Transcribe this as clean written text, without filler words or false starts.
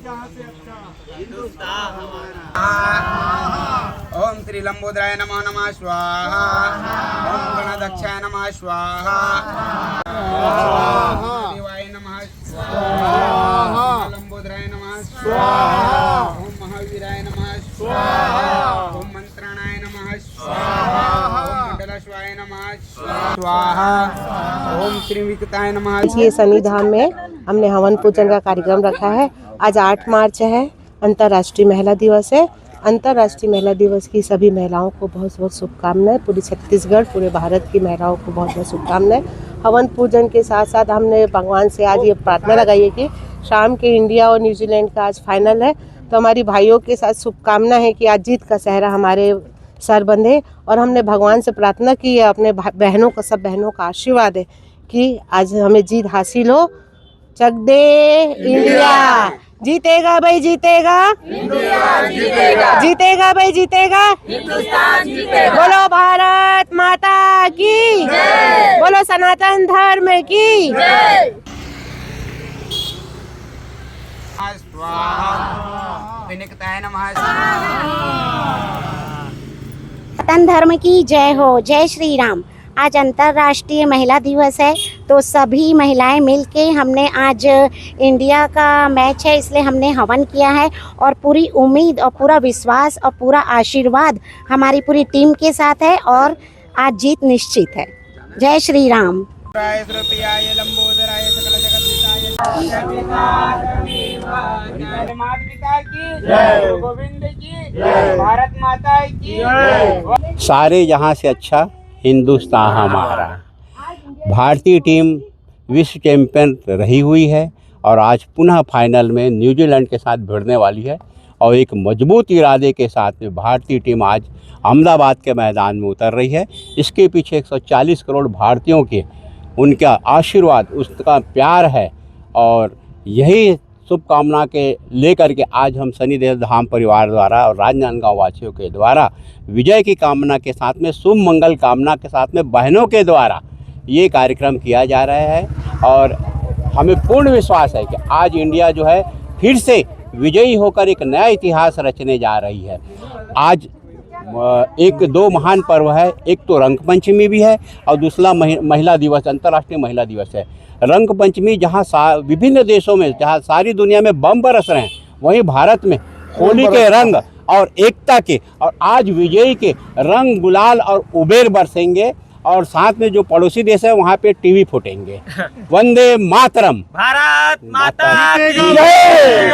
जहाँ से अच्छा हिंदुस्तान हमारा। ओम श्री लंबोदराय नमो नमः स्वाहा। ओम गणाध्यक्षाय नमः स्वाहा। देवाय नमः स्वाहा। लंबोदराय नमः स्वाहा। ओम महावीराय नमः स्वाहा। ओम मंत्रणाय नमः स्वाहा। ओम मंडलेश्वराय नमः स्वाहा। ओम श्री विकटाय नमः। ये शनिधाम में हमने हवन पूजन का कार्यक्रम रखा है। आज 8 मार्च है, अंतर्राष्ट्रीय महिला दिवस है। अंतर्राष्ट्रीय महिला दिवस की सभी महिलाओं को बहुत बहुत शुभकामनाएं। पूरे छत्तीसगढ़, पूरे भारत की महिलाओं को बहुत बहुत शुभकामनाएं। हवन पूजन के साथ साथ हमने भगवान से आज ये प्रार्थना लगाई है कि शाम के इंडिया और न्यूजीलैंड का आज फाइनल है, तो हमारी भाइयों के साथ शुभकामना है कि आज जीत का सहरा हमारे सर बंधे। और हमने भगवान से प्रार्थना की है, अपने बहनों का, सब बहनों का आशीर्वाद है कि आज हमें जीत हासिल हो। चक दे इंडिया, जीतेगा भाई जीतेगा, इंडिया जीतेगा, जीतेगा भाई जीतेगा, हिंदुस्तान जीतेगा। बोलो भारत माता की जय, बोलो सनातन धर्म की जय। स्वाहा। विनिकताय नमः। सनातन धर्म की जय हो, जय श्री राम। आज अंतर्राष्ट्रीय महिला दिवस है, तो सभी महिलाएं मिलके हमने आज इंडिया का मैच है इसलिए हमने हवन किया है, और पूरी उम्मीद और पूरा विश्वास और पूरा आशीर्वाद हमारी पूरी टीम के साथ है, और आज जीत निश्चित है। जय श्री राम। लंबोदराय सकल जगत माता की जय, गोविंद की जय, भारत माता की जय। सारे जहाँ से अच्छा हिंदुस्तान हमारा। भारतीय टीम विश्व चैंपियन रही हुई है और आज पुनः फाइनल में न्यूजीलैंड के साथ भिड़ने वाली है, और एक मजबूत इरादे के साथ में भारतीय टीम आज अहमदाबाद के मैदान में उतर रही है। इसके पीछे 140 करोड़ भारतीयों के उनका आशीर्वाद, उसका प्यार है, और यही शुभकामना के लेकर के आज हम शनिदेव धाम परिवार द्वारा और राजनांदगांव वासियों के द्वारा विजय की कामना के साथ में, शुभ मंगल कामना के साथ में बहनों के द्वारा ये कार्यक्रम किया जा रहा है। और हमें पूर्ण विश्वास है कि आज इंडिया जो है फिर से विजयी होकर एक नया इतिहास रचने जा रही है। आज एक दो महान पर्व है, एक तो रंगपंचमी भी है और दूसरा महिला दिवस, अंतर्राष्ट्रीय महिला दिवस है। रंगपंचमी जहाँ विभिन्न देशों में, जहाँ सारी दुनिया में बम बरस रहे हैं, वहीं भारत में होली के रंग और एकता के और आज विजयी के रंग, गुलाल और उबेर बरसेंगे, और साथ में जो पड़ोसी देश है वहाँ पे टीवी फूटेंगे। वंदे मातरम। भारत माता की जय।